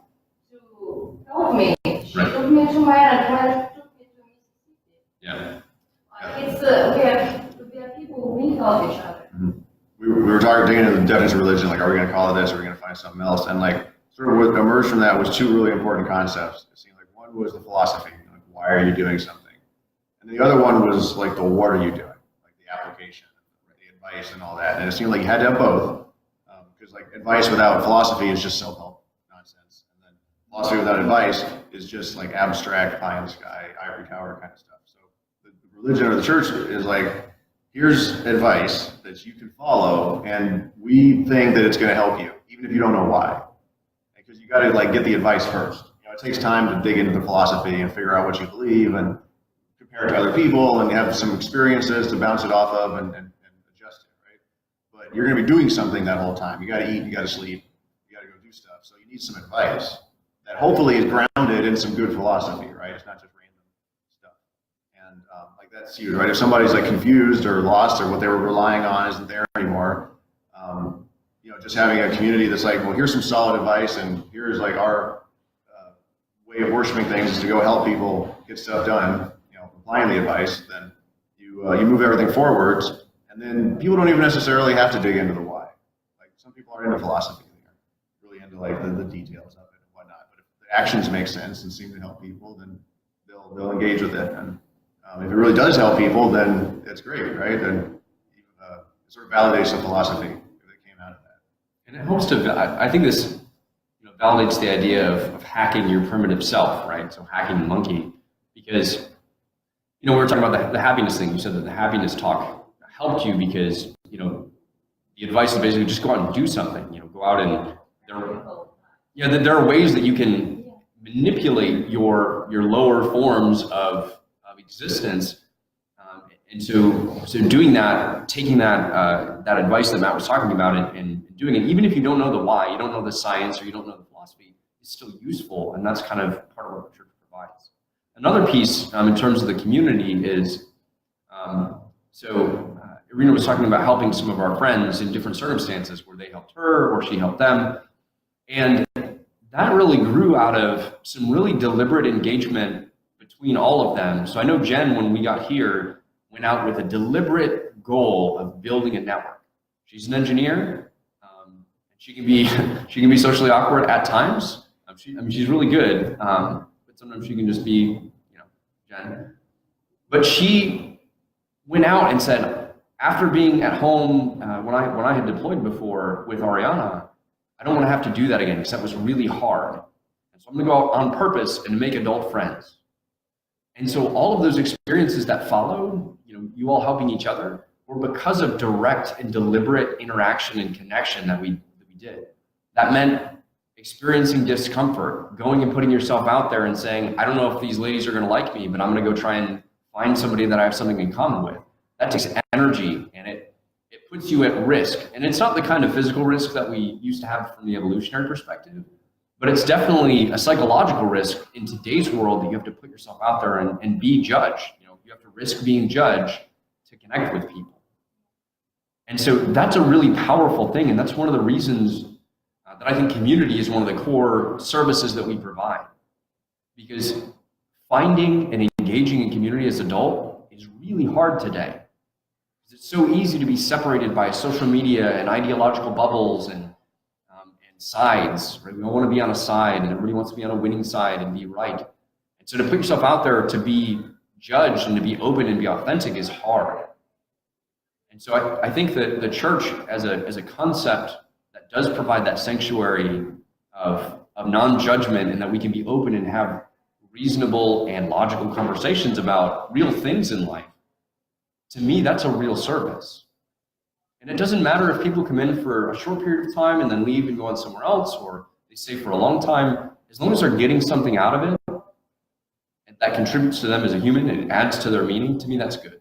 to help me. She Right. took me to my and took me to Mississippi. Yeah. It's we are people. We help each other. We were digging into the definition of religion, are we going to call it this, or are we going to find something else? And sort of what emerged from that was two really important concepts. It seemed like one was the philosophy, why are you doing something? And the other one was the what are you doing, the application, the advice and all that. And it seemed like you had to have both, because advice without philosophy is just self-help nonsense. And then philosophy without advice is just like abstract, pie in the sky, ivory tower kind of stuff. So the religion or the church is like, here's advice that you can follow, and we think that it's going to help you, even if you don't know why. Because you got to like get the advice first. You know, it takes time to dig into the philosophy and figure out what you believe and compare it to other people and have some experiences to bounce it off of and adjust it, right? But you're going to be doing something that whole time. You got to eat, you got to sleep, you got to go do stuff. So you need some advice that hopefully is grounded in some good philosophy, right? It's not just random stuff. And like that's huge, right? If somebody's like confused or lost or what they were relying on isn't there anymore, you know, just having a community that's like, well, here's some solid advice, and here's like our way of worshiping things is to go help people get stuff done, you know, applying the advice, then you move everything forwards, and then people don't even necessarily have to dig into the why. Like some people are into philosophy, they're really into like the details of it and whatnot, but if the actions make sense and seem to help people, then they'll engage with it. And if it really does help people, then it's great, right? Then it sort of validates the philosophy that came out of that. And it helps to, I think this validates the idea of hacking your primitive self, right? So hacking the monkey, because, we were talking about the happiness thing. You said that the happiness talk helped you because, the advice is basically just go out and do something, go out and there are ways that you can manipulate your lower forms of existence. And so doing that, taking that advice that Matt was talking about and doing it, even if you don't know the why, you don't know the science, or you don't know the philosophy, it's still useful. And that's kind of part of what the church provides. Another piece in terms of the community is, Irina was talking about helping some of our friends in different circumstances where they helped her or she helped them. And that really grew out of some really deliberate engagement between all of them. So I know Jen, when we got here, went out with a deliberate goal of building a network. She's an engineer. She can be socially awkward at times. She's really good, but sometimes she can just be, Jen. But she went out and said, after being at home when I had deployed before with Ariana, I don't want to have to do that again because that was really hard. And so I'm going to go out on purpose and make adult friends. And so all of those experiences that followed, you all helping each other, were because of direct and deliberate interaction and connection that we did. That meant experiencing discomfort, going and putting yourself out there and saying, I don't know if these ladies are going to like me, but I'm going to go try and find somebody that I have something in common with. That takes energy, and it puts you at risk. And it's not the kind of physical risk that we used to have from the evolutionary perspective, but it's definitely a psychological risk in today's world that you have to put yourself out there and be judged. You have to risk being judged to connect with people. And so that's a really powerful thing. And that's one of the reasons that I think community is one of the core services that we provide. Because finding and engaging in community as an adult is really hard today. It's so easy to be separated by social media and ideological bubbles and sides, right? We all want to be on a side, and everybody wants to be on a winning side and be right. And so to put yourself out there to be judged and to be open and be authentic is hard. And so I think that the church as a concept that does provide that sanctuary of non-judgment, and that we can be open and have reasonable and logical conversations about real things in life, to me, that's a real service. And it doesn't matter if people come in for a short period of time and then leave and go on somewhere else, or they stay for a long time. As long as they're getting something out of it and that contributes to them as a human and it adds to their meaning, to me, that's good.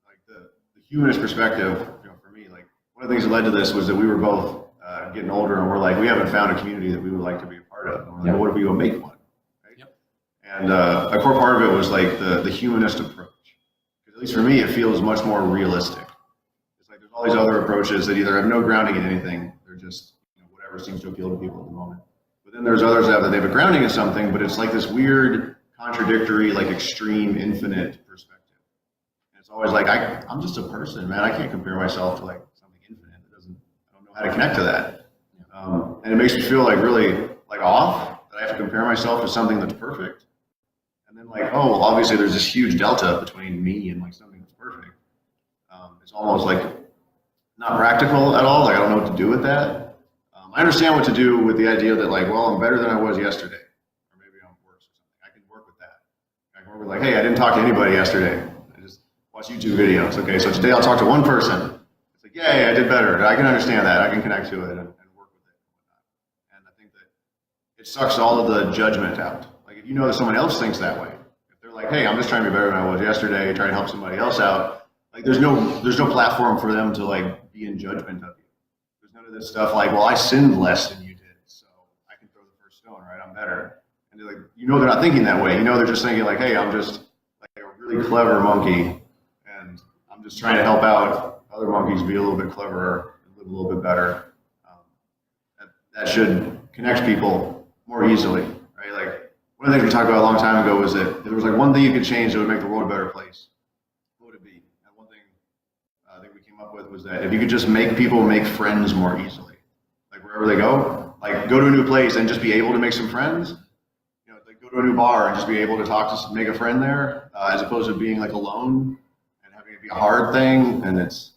Like the humanist perspective, for me, like one of the things that led to this was that we were both getting older, and we're like, we haven't found a community that we would like to be a part of. And we're like, well, what if we go make one? Right? Yep. And a core part of it was like the humanist approach. Because at least for me, it feels much more realistic. All these other approaches that either have no grounding in anything, they're just whatever seems to appeal to people at the moment. But then there's others that they have a grounding in something, but it's like this weird, contradictory, like extreme, infinite perspective. And it's always like, I'm just a person, man. I can't compare myself to like something infinite. I don't know how to connect to that. And it makes me feel like really like off, that I have to compare myself to something that's perfect. And then like, oh, well, obviously there's this huge delta between me and like something that's perfect. It's almost like not practical at all. Like I don't know what to do with that. I understand what to do with the idea that like, well, I'm better than I was yesterday, or maybe I'm worse or something. I can work with that. I can work with like, hey, I didn't talk to anybody yesterday. I just watched YouTube videos. Okay, so today I'll talk to one person. It's like, yay, I did better. I can understand that. I can connect to it and work with it. And I think that it sucks all of the judgment out. Like if you know that someone else thinks that way, if they're like, hey, I'm just trying to be better than I was yesterday, trying to help somebody else out, like there's no platform for them to like be in judgment of you. There's none of this stuff like, well, I sinned less than you did, so I can throw the first stone, right? I'm better. And they're like, you know, they're not thinking that way. You know, they're just thinking like, hey, I'm just like a really clever monkey, and I'm just trying to help out other monkeys be a little bit cleverer and live a little bit better. That should connect people more easily, right? Like one of the things we talked about a long time ago was that if there was like one thing you could change that would make the world a better place, what would it be? And one thing I think we came up with was that if you could just make people make friends more easily, like wherever they go, like go to a new place and just be able to make some friends, you know, like go to a new bar and just be able to make a friend there, as opposed to being like alone and having it be a hard thing. And it's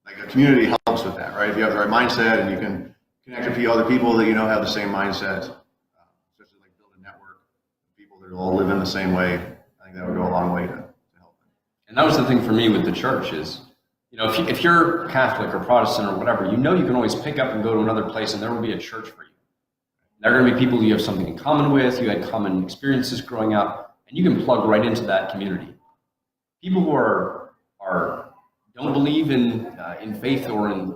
like a community helps with that, right? If you have the right mindset and you can connect to other people that you know have the same mindset, especially like build a network of people that all live in the same way, I think that would go a long way to help. And that was the thing for me with the church is, you know, if you're Catholic or Protestant or whatever, you know you can always pick up and go to another place and there will be a church for you. There are going to be people you have something in common with, you had common experiences growing up, and you can plug right into that community. People who don't believe in faith or in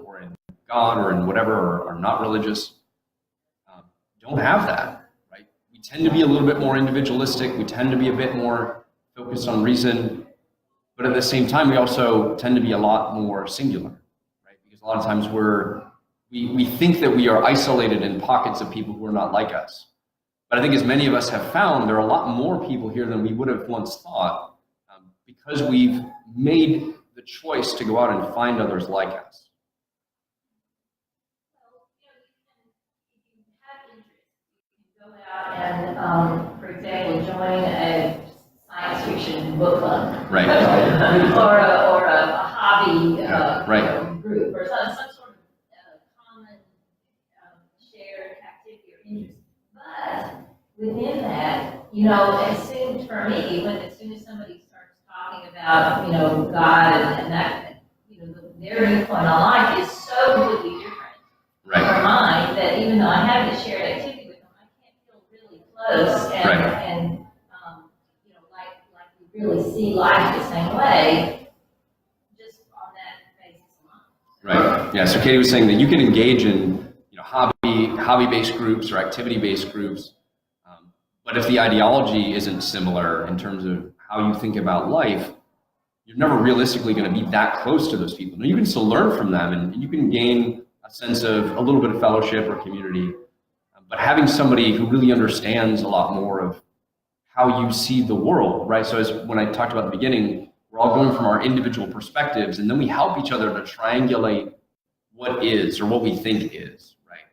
God or in whatever, or are not religious, don't have that, right? We tend to be a little bit more individualistic. We tend to be a bit more focused on reason. But at the same time, we also tend to be a lot more singular, right? Because a lot of times we think that we are isolated in pockets of people who are not like us. But I think as many of us have found, there are a lot more people here than we would have once thought, because we've made the choice to go out and find others like us. And, for example, join a science fiction book club, Right. or a hobby right. group, or some sort of common shared activity or interest. But within that, you know, as soon as soon as somebody starts talking about, you know, God and that, you know, their viewpoint on life is so completely different from mine that even though I have this shared activity, close and you know, like we really see life the same way, just on that basis alone. Right. Yeah. So Katie was saying that you can engage in, you know, hobby-based groups or activity-based groups, but if the ideology isn't similar in terms of how you think about life, you're never realistically going to be that close to those people. Now, you can still learn from them, and you can gain a sense of a little bit of fellowship or community. But having somebody who really understands a lot more of how you see the world, right? So as when I talked about at the beginning, we're all going from our individual perspectives, and then we help each other to triangulate what is or what we think is, right?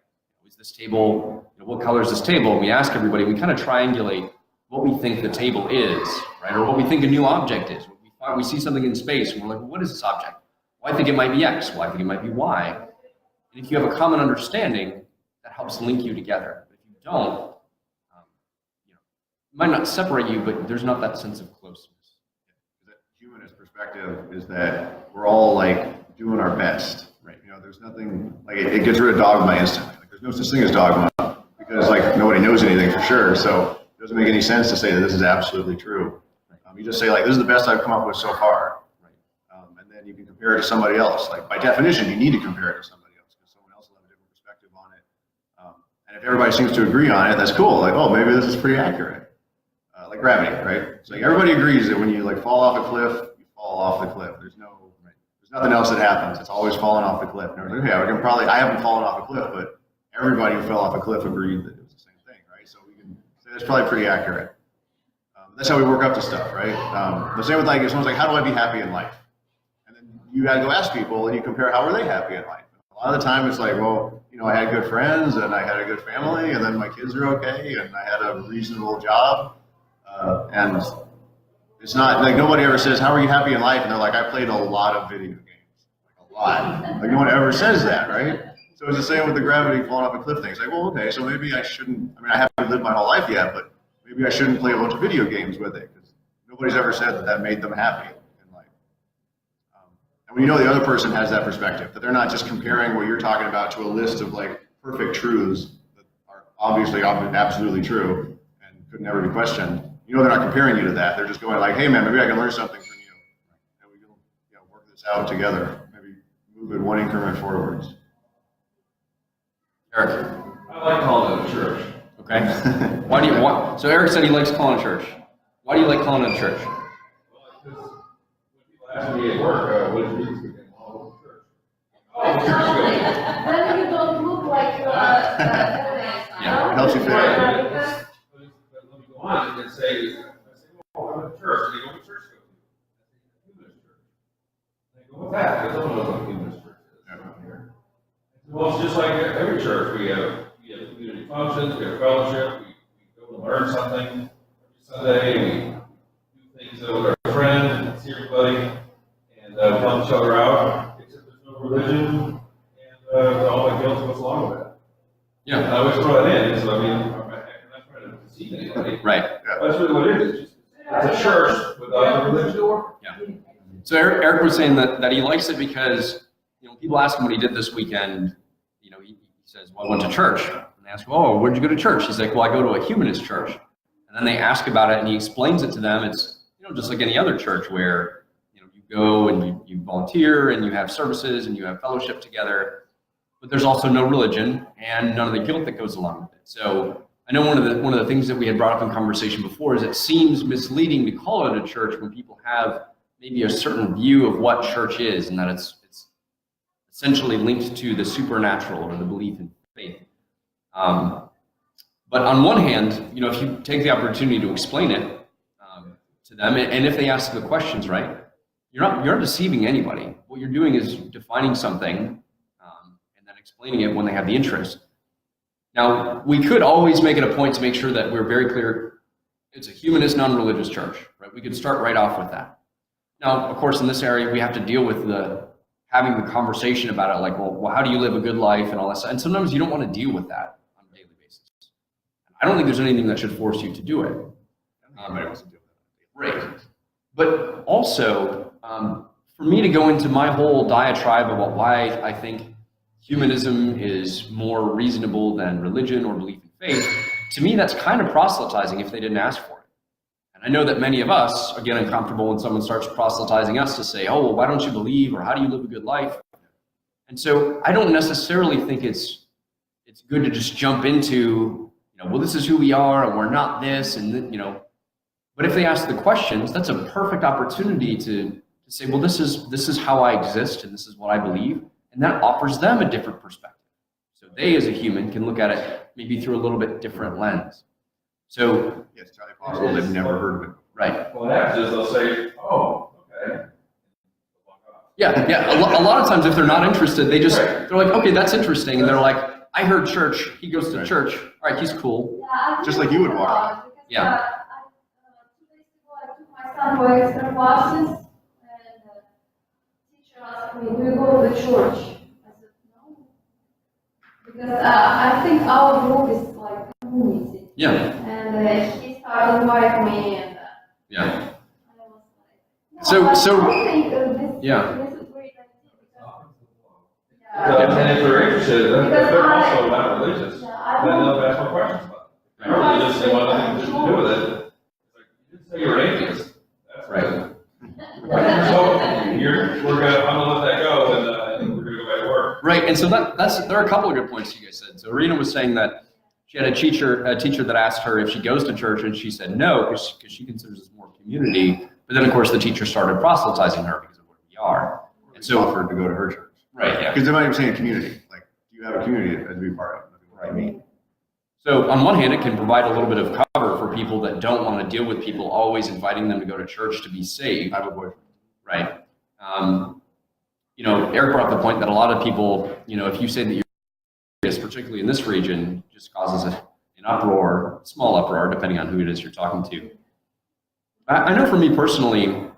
Is this table, you know, what color is this table? And we ask everybody, we kind of triangulate what we think the table is, right? Or what we think a new object is. We see something in space, and we're like, well, what is this object? Well, I think it might be X. Well, I think it might be Y. And if you have a common understanding, that helps link you together. But if you don't, you know, it might not separate you, but there's not that sense of closeness. The humanist perspective is that we're all like doing our best, right? You know, there's nothing like it gets rid of dogma instantly. Like there's no such thing as dogma because like nobody knows anything for sure. So it doesn't make any sense to say that this is absolutely true. You just say like, this is the best I've come up with so far, right? And then you can compare it to somebody else. Like by definition, you need to compare it to somebody else because someone else will have a different perspective on it. And if everybody seems to agree on it, that's cool. Like, oh, maybe this is pretty accurate. Like gravity, right? So like everybody agrees that when you like fall off a cliff, you fall off the cliff. There's nothing else that happens. It's always falling off the cliff. And everyone's like, okay, I haven't fallen off a cliff, but everybody who fell off a cliff agreed that it was the same thing, right? So we can say that's probably pretty accurate. That's how we work up to stuff, right? The same with like, if someone's like, how do I be happy in life? And then you gotta go ask people and you compare how are they happy in life. A lot of the time it's like, well, you know, I had good friends and I had a good family and then my kids are okay and I had a reasonable job. And it's not, like nobody ever says, how are you happy in life? And they're like, I played a lot of video games, like a lot. Like no one ever says that, right? So it's the same with the gravity falling off a cliff thing. It's like, well, okay, so maybe I shouldn't. I mean, I haven't lived my whole life yet, but maybe I shouldn't play a bunch of video games with it because nobody's ever said that that made them happy in life. And when you know the other person has that perspective, that they're not just comparing what you're talking about to a list of like perfect truths that are obviously absolutely true and could never be questioned. You know they're not comparing you to that. They're just going like, hey man, maybe I can learn something from you, and we can work this out together. Maybe move it one increment forwards. Eric. I like calling it a church. Okay. Why do you want? So Eric said he likes calling a church. Why do you like calling it a church? Well, because when people ask me at work, what is it again? Oh, church. Oh, church. Then you don't look like you are Yeah, it helps you fit in. But let me go on and say, well, I'm at church. And they go, what church go to? I say, Humanist church. And they go, what's that? Because I don't know what a Humanist church is around here. Well, it's just like every church. We have community functions, we have fellowship, we go to learn something every Sunday, we do things with our friend and see everybody, and help each other out, except there's no religion, and all the guilt goes along with that. Yeah. And I always throw that in, so I mean, I'm not trying to deceive anybody. Right. But that's really what it is. It's a church without the religion. Yeah. So Eric was saying that he likes it because people ask him what he did this weekend. He says, well, I went to church. And they ask, oh, where'd you go to church? He's like, well, I go to a humanist church. And then they ask about it and he explains it to them. It's, just like any other church where, you go and you volunteer and you have services and you have fellowship together, but there's also no religion and none of the guilt that goes along with it. So I know one of the things that we had brought up in conversation before is it seems misleading to call it a church when people have maybe a certain view of what church is and that it's essentially linked to the supernatural or the belief in faith. But on one hand, if you take the opportunity to explain it to them, and if they ask the questions, right, you're not deceiving anybody. What you're doing is defining something and then explaining it when they have the interest. Now, we could always make it a point to make sure that we're very clear it's a humanist, non-religious church, right? We could start right off with that. Now, of course, in this area, we have to deal with having the conversation about it, like, well, how do you live a good life and all that stuff. And sometimes you don't want to deal with that on a daily basis. I don't think there's anything that should force you to do it. Nobody wants to do that. Right. But also, for me to go into my whole diatribe about why I think humanism is more reasonable than religion or belief in faith, to me, that's kind of proselytizing if they didn't ask for it. And I know that many of us get uncomfortable when someone starts proselytizing us to say, oh, well, why don't you believe, or how do you live a good life? And so I don't necessarily think it's good to just jump into, well, this is who we are, and we're not this, and but if they ask the questions, that's a perfect opportunity to say, well, this is how I exist, and this is what I believe, and that offers them a different perspective. So they, as a human, can look at it maybe through a little bit different lens. So Yeah, it's entirely possible they've never heard of it. right. Well, what happens is they'll say, oh, okay. Yeah. A lot of times, if they're not interested, they're like, okay, that's interesting, and they're like, I heard church. He goes to church. All right, he's cool. Yeah, Just like you would walk. Yeah. 2 days ago, I took my son for extra classes, and the teacher asked me, do you go to the church? I said, no. Because I think our group is like community. Yeah. And he started inviting me, and Yeah. I was like, So- I think this, Yeah. this is a great idea. Because, And if they're interested, if Because they're I- also not religious, yeah, I then don't- they'll ask more questions about it. If they're religious, they want nothing to do with it. It's like, you didn't say you're atheist. That's Right. good. So, I'm gonna let that go, and I think we're gonna go back to work. Right, and so there are a couple of good points you guys said. So Irina was saying that she had a teacher that asked her if she goes to church, and she said no because she considers this more community. But then, of course, the teacher started proselytizing her because of what we are. And so, Offered to go to her church. right, yeah. Because they're not even saying community. Like, do you have a community to be part of? What I mean. So on one hand, it can provide a little bit of cover for people that don't want to deal with people always inviting them to go to church to be saved. I have a boyfriend. Right. Eric brought up the point that a lot of people, if you say that you're atheist, particularly in this region, just causes an uproar, small uproar, depending on who it is you're talking to. I know for me personally,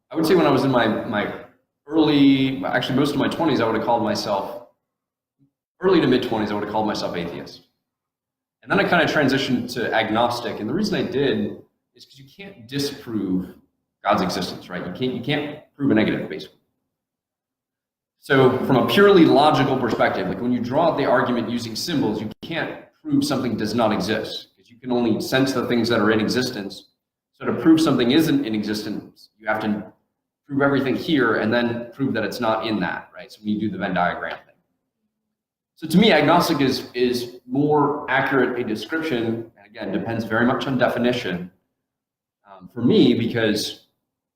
I would say when I was in my early, actually most of my 20s, I would have called myself early to mid-20s, I would have called myself atheist. And then I kind of transitioned to agnostic. And the reason I did is because you can't disprove God's existence, right? You can't prove a negative, basically. So from a purely logical perspective, like when you draw out the argument using symbols, you can't prove something does not exist, because you can only sense the things that are in existence. So to prove something isn't in existence, you have to prove everything here and then prove that it's not in that, right? So when you do the Venn diagram thing. So to me, agnostic is more accurate a description, and again, depends very much on definition, for me, because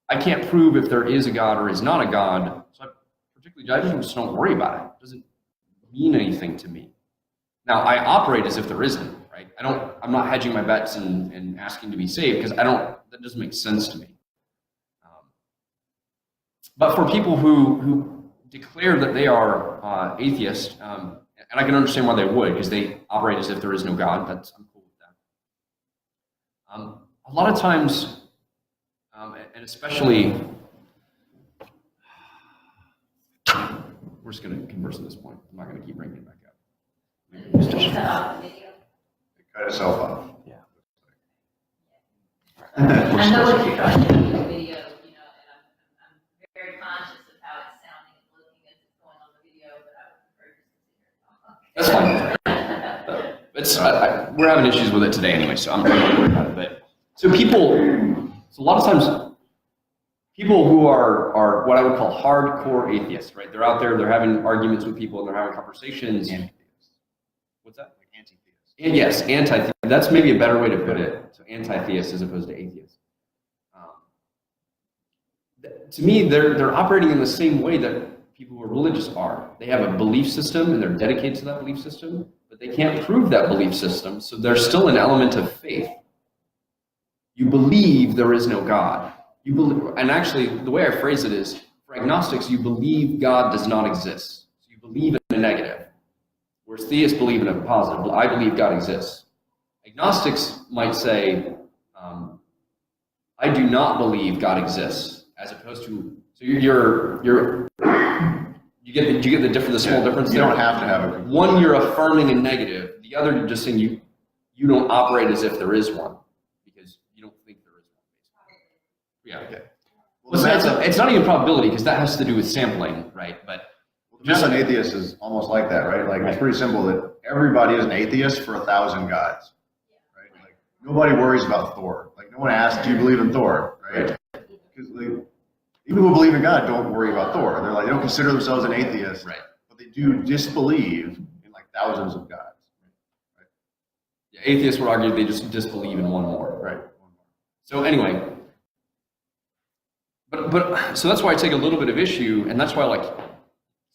I can't prove if there is a God or is not a God. So I just don't worry about it. It doesn't mean anything to me. Now, I operate as if there isn't, right? I'm not hedging my bets and asking to be saved, because that doesn't make sense to me. But for people who declare that they are atheist, and I can understand why they would, because they operate as if there is no God. I'm cool with that. A lot of times, and especially, we're just going to converse at this point. I'm not going to keep bringing it back up. Cut off the video. It cut itself off. Yeah. I know what you're trying to do in the video, you know, and I'm very conscious of how it's sounding and looking as it's going on the video, but I would prefer to That's fine. We're having issues with it today anyway, so I'm not worried about it. But so a lot of times, people who are what I would call hardcore atheists, right? They're out there, they're having arguments with people, and they're having conversations. What's that? Like anti-theist. And yes, anti-theist. That's maybe a better way to put it. So anti-theist as opposed to atheist. To me, they're operating in the same way that people who are religious are. They have a belief system, and they're dedicated to that belief system, but they can't prove that belief system, so there's still an element of faith. You believe there is no God. You believe, and actually, the way I phrase it is, for agnostics, you believe God does not exist. So you believe in a negative, whereas theists believe in a positive. I believe God exists. Agnostics might say, I do not believe God exists, as opposed to, so you get the small difference You there? don't have to have a One, you're affirming a negative. The other, you're just saying you don't operate as if there is one, because you don't think there is one. Yeah. Okay. Well, it's not even probability, because that has to do with sampling, right? But just an atheist is almost like that, right? Like, it's pretty simple that everybody is an atheist for 1,000 gods, right? Like, nobody worries about Thor. Like, no one asks, do you believe in Thor, right? Because like, people who believe in God don't worry about Thor. They're like, they don't consider themselves an atheist, right. But they do disbelieve in like thousands of gods, right? Yeah, atheists would argue they just disbelieve in one more. Right. So anyway, but so that's why I take a little bit of issue, and that's why I like,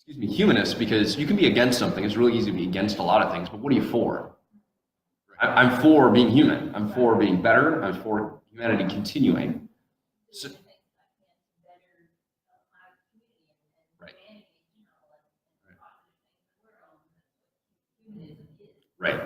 humanists, because you can be against something. It's really easy to be against a lot of things, but what are you for? I'm for being human. I'm for being better. I'm for humanity continuing. So, right.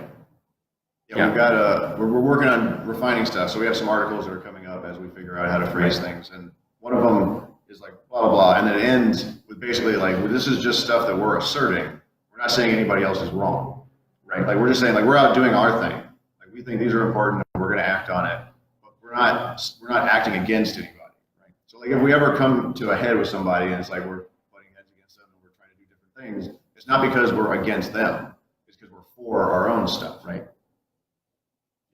Yeah, we've got we're working on refining stuff. So we have some articles that are coming up as we figure out how to phrase things. And one of them is like blah, blah, blah. And then it ends with basically like, well, this is just stuff that we're asserting. We're not saying anybody else is wrong, right? Like we're just saying like, we're out doing our thing. Like we think these are important and we're going to act on it. But we're not acting against anybody, right? So like if we ever come to a head with somebody and it's like we're butting heads against them and we're trying to do different things, it's not because we're against them. It's because we're for our own stuff, right?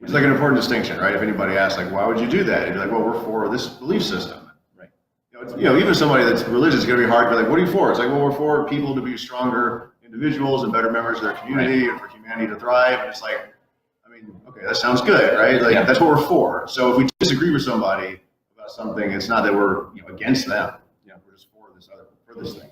It's like an important distinction, right? If anybody asks, like, why would you do that? You'd be like, well, we're for this belief system, right? Even somebody that's religious is going to be hard. You're like, what are you for? It's like, well, we're for people to be stronger individuals and better members of their community and for humanity to thrive. And it's like, I mean, okay, that sounds good, right? Like that's what we're for. So if we disagree with somebody about something, it's not that we're against them. We're just for this thing.